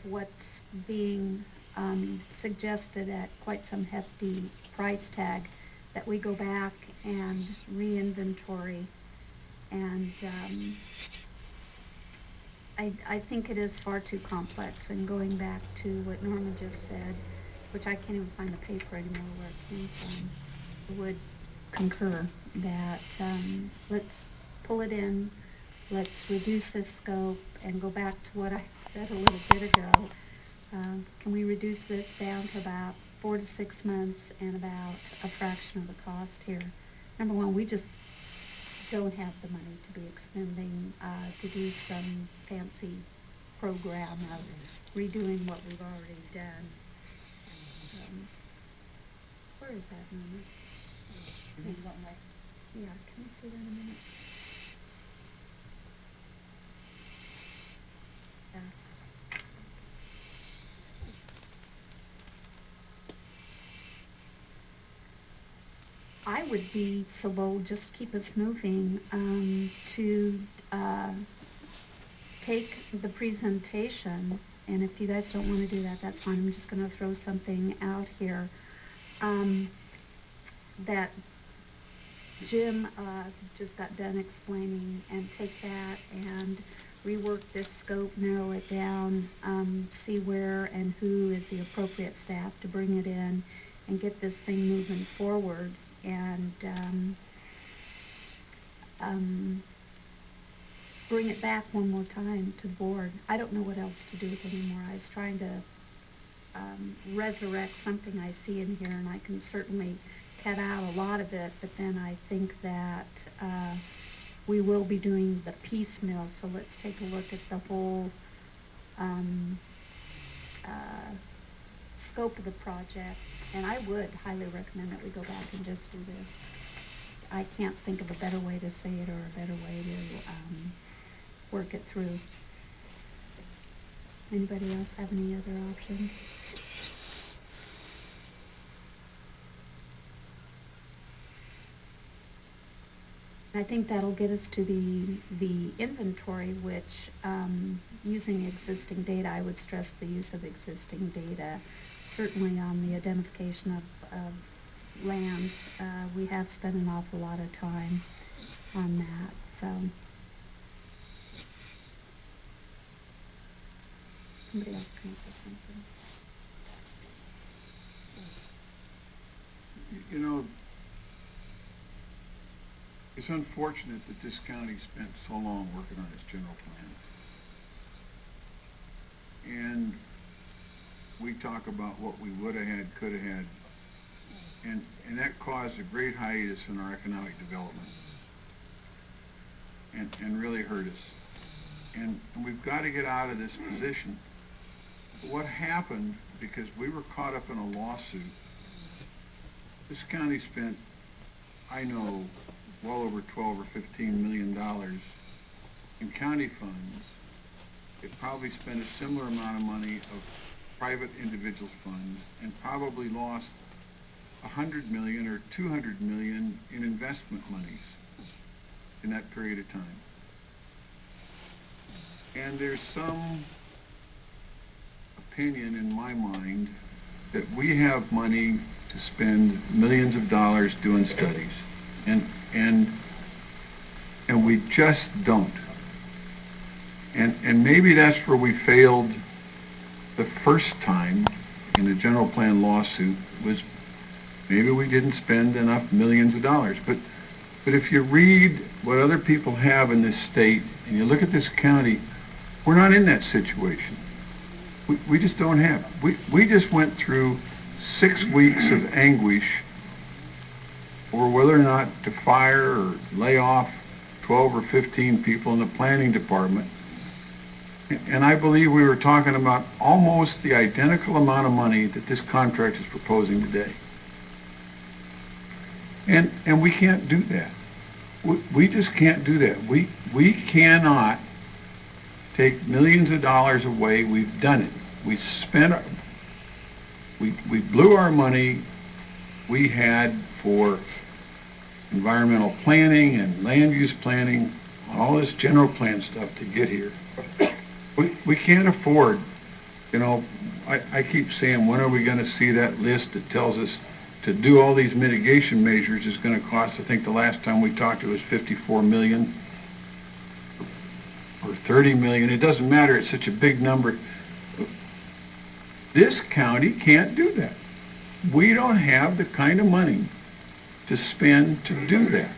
what's being suggested at quite some hefty price tag, that we go back and re-inventory. And I think it is far too complex. And going back to what Norma just said, which I can't even find the paper anymore where it came from, I would concur that let's pull it in, let's reduce this scope, and go back to what I said a little bit ago. Can we reduce this down to about 4 to 6 months and about a fraction of the cost here? Number one, we just don't have the money to be expending to do some fancy program of redoing what we've already done. Where is that number? Yeah, can we see that in a minute? Yeah. I would be so bold, just keep us moving, to take the presentation, and if you guys don't want to do that, that's fine. I'm just going to throw something out here that Jim just got done explaining, and take that and rework this scope, narrow it down, see where and who is the appropriate staff to bring it in, and get this thing moving forward. And bring it back one more time to the board. I don't know what else to do with it anymore. I was trying to resurrect something I see in here, and I can certainly cut out a lot of it, but then I think that we will be doing the piecemeal, so let's take a look at the whole scope of the project. And I would highly recommend that we go back and just do this. I can't think of a better way to say it or a better way to work it through. Anybody else have any other options? I think that'll get us to the inventory, which using existing data, I would stress the use of existing data. Certainly on the identification of land, we have spent an awful lot of time on that. So, somebody else come up with something. You know, it's unfortunate that this county spent so long working on its general plan. And we talk about what we would have had, could have had, and that caused a great hiatus in our economic development, and really hurt us. And we've got to get out of this position. What happened, because we were caught up in a lawsuit, this county spent, I know, well over $12 or $15 million in county funds. It probably spent a similar amount of money of private individual funds, and probably lost $100 million or $200 million in investment monies in that period of time. And there's some opinion in my mind that we have money to spend millions of dollars doing studies, and we just don't. And maybe that's where we failed the first time in the general plan lawsuit, was maybe we didn't spend enough millions of dollars. But if you read what other people have in this state, and you look at this county, we're not in that situation. We just don't have it. We just went through 6 weeks of anguish over whether or not to fire or lay off 12 or 15 people in the planning department. And I believe we were talking about almost the identical amount of money that this contract is proposing today. And we can't do that. We just can't do that. We cannot take millions of dollars away. We've done it. We spent, we blew our money we had for environmental planning and land use planning, all this general plan stuff to get here. We can't afford you know, I keep saying, when are we going to see that list that tells us to do all these mitigation measures is going to cost, I think the last time we talked it was $54 million or $30 million. It doesn't matter. It's such a big number. This county can't do that. We don't have the kind of money to spend to do that.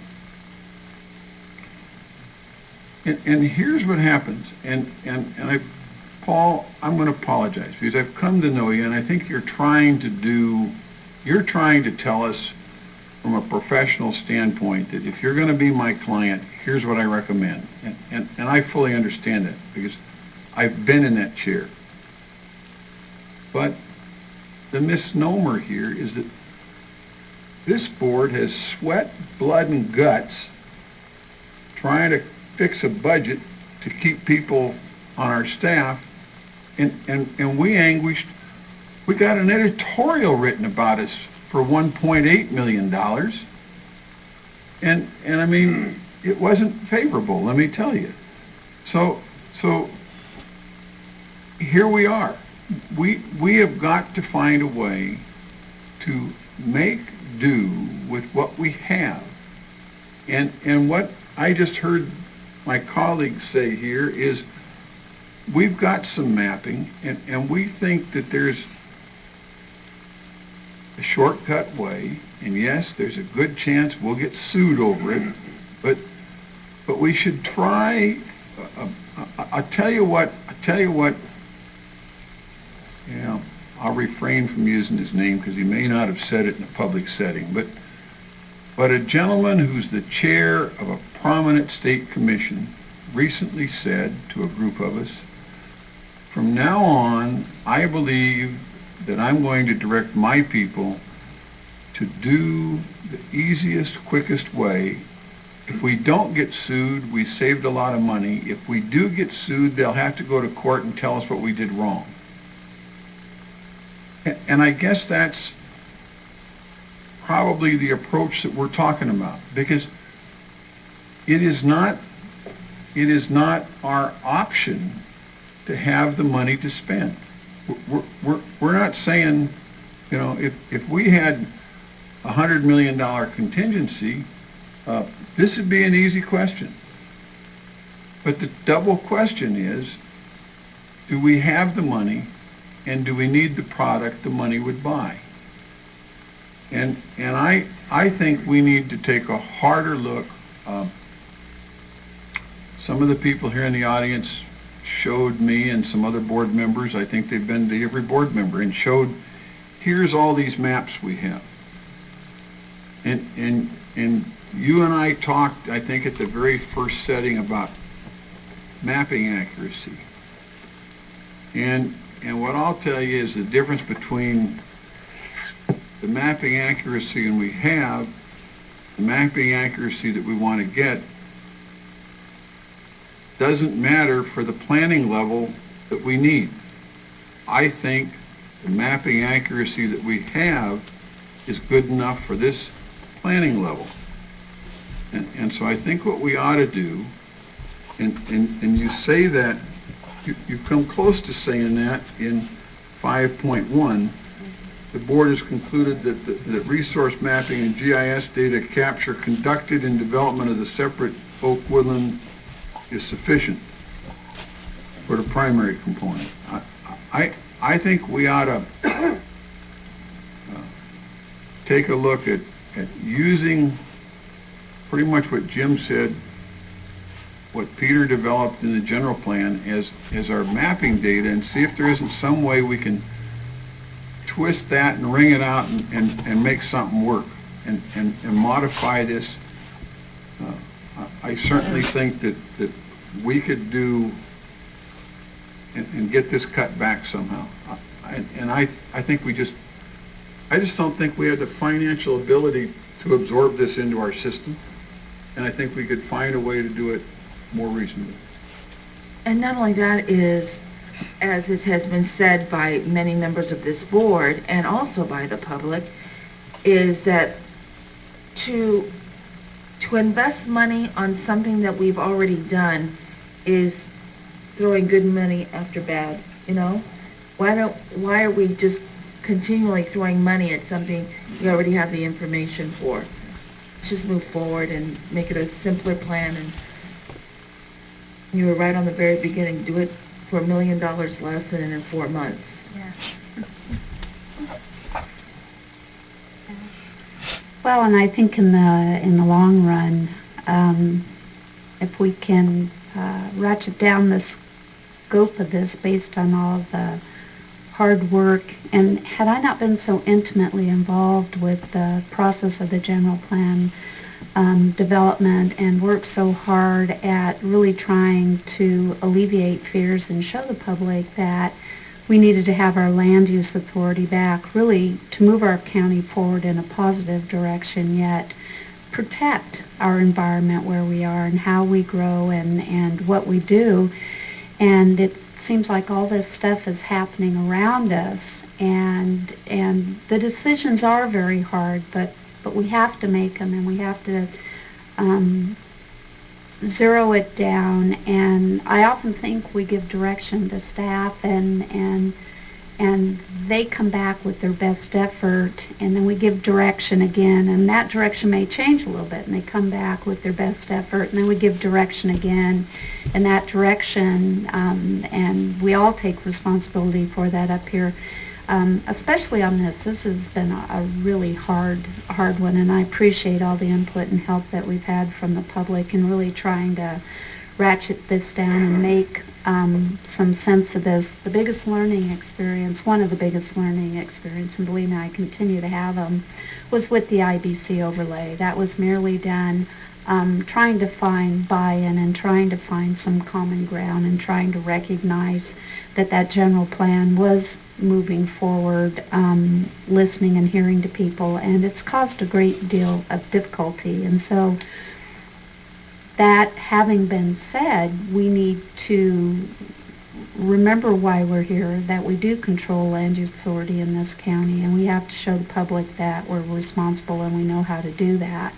And here's what happens, Paul, I'm going to apologize because I've come to know you, and I think you're trying to tell us from a professional standpoint that if you're going to be my client, here's what I recommend. And I fully understand that because I've been in that chair. But the misnomer here is that this board has sweat, blood, and guts trying to fix a budget to keep people on our staff, and we anguished. We got an editorial written about us for $1.8 million, and I mean, it wasn't favorable, let me tell you. So here we are. We have got to find a way to make do with what we have. And what I just heard my colleagues say here is we've got some mapping, and we think that there's a shortcut way, and yes, there's a good chance we'll get sued over it, but we should try. I'll tell you what, you know, I'll refrain from using his name because he may not have said it in a public setting, but a gentleman who's the chair of a prominent state commission recently said to a group of us, from now on, I believe that I'm going to direct my people to do the easiest, quickest way. If we don't get sued, we saved a lot of money. If we do get sued, they'll have to go to court and tell us what we did wrong. And I guess that's probably the approach that we're talking about, because it is not our option to have the money to spend. We're not saying, you know, if we had $100 million contingency, this would be an easy question. But the double question is, do we have the money, and do we need the product the money would buy? And I think we need to take a harder look. Some of the people here in the audience showed me and some other board members, I think they've been to every board member, and showed, here's all these maps we have. And you and I talked, I think, at the very first setting about mapping accuracy. And what I'll tell you is the difference between the mapping accuracy and we have, the mapping accuracy that we want to get, doesn't matter for the planning level that we need. I think the mapping accuracy that we have is good enough for this planning level. And so I think what we ought to do, and you say that, you've come close to saying that in 5.1, the board has concluded that resource mapping and GIS data capture conducted in development of the separate oak woodland is sufficient for the primary component. I think we ought to take a look at using pretty much what Jim said, what Peter developed in the general plan as our mapping data, and see if there isn't some way we can twist that and wring it out and make something work and modify this. I certainly think that we could do and get this cut back somehow. And I think I just don't think we have the financial ability to absorb this into our system. And I think we could find a way to do it more reasonably. And not only that is, as it has been said by many members of this board and also by the public, is that to invest money on something that we've already done is throwing good money after bad, you know? why are we just continually throwing money at something we already have the information for? Let's just move forward and make it a simpler plan. And you were right on the very beginning. Do it for $1 million less and in 4 months. Yeah. Well, and I think in the long run, if we can ratchet down the scope of this based on all of the hard work, and had I not been so intimately involved with the process of the general plan development and worked so hard at really trying to alleviate fears and show the public that we needed to have our land use authority back, really to move our county forward in a positive direction, yet protect our environment where we are and how we grow and what we do. And it seems like all this stuff is happening around us, and the decisions are very hard, but we have to make them, and we have to zero it down. And I often think we give direction to staff, and they come back with their best effort, and then we give direction again, and that direction may change a little bit, and they come back with their best effort, and then we give direction again, and that direction, and we all take responsibility for that up here, especially on this. This has been a really hard one, and I appreciate all the input and help that we've had from the public in really trying to ratchet this down and make some sense of this. The biggest learning experience, one of the biggest learning experience, and believe me, I continue to have them, was with the IBC overlay. That was merely done trying to find buy-in and trying to find some common ground and trying to recognize that that general plan was moving forward, listening and hearing to people, and it's caused a great deal of difficulty. And so that having been said, we need to remember why we're here, that we do control land use authority in this county, and we have to show the public that we're responsible and we know how to do that.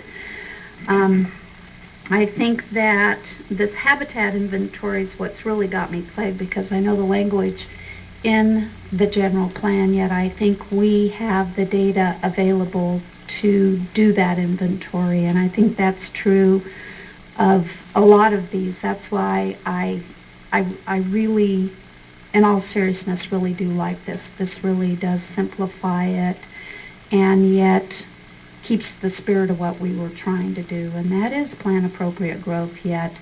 I think that this habitat inventory is what's really got me plagued, because I know the language in the general plan, yet I think we have the data available to do that inventory, and I think that's true of a lot of these. That's why I really, in all seriousness, really do like this. This really does simplify it, and yet keeps the spirit of what we were trying to do, and that is plan appropriate growth, yet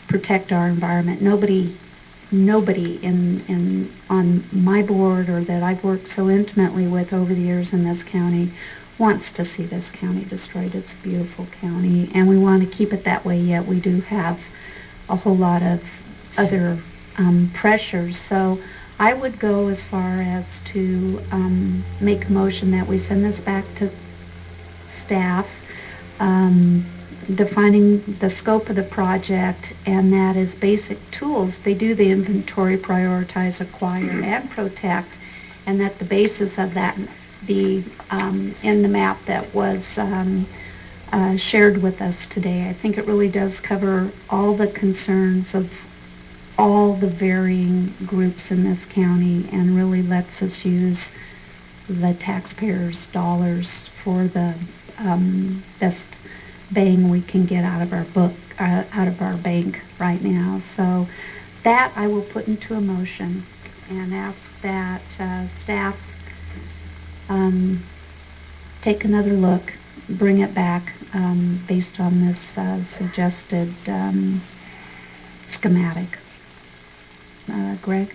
protect our environment. Nobody on my board, or that I've worked so intimately with over the years in this county, wants to see this county destroyed. It's a beautiful county, and we want to keep it that way, yet we do have a whole lot of other pressures. So I would go as far as to make a motion that we send this back to staff, defining the scope of the project, and that is basic tools. They do the inventory, prioritize, acquire, and protect, and that the basis of that be in the map that was shared with us today. I think it really does cover all the concerns of all the varying groups in this county, and really lets us use the taxpayers' dollars for the best bang we can get out of our bank right now. So that I will put into a motion and ask that staff take another look, bring it back based on this suggested schematic. Greg?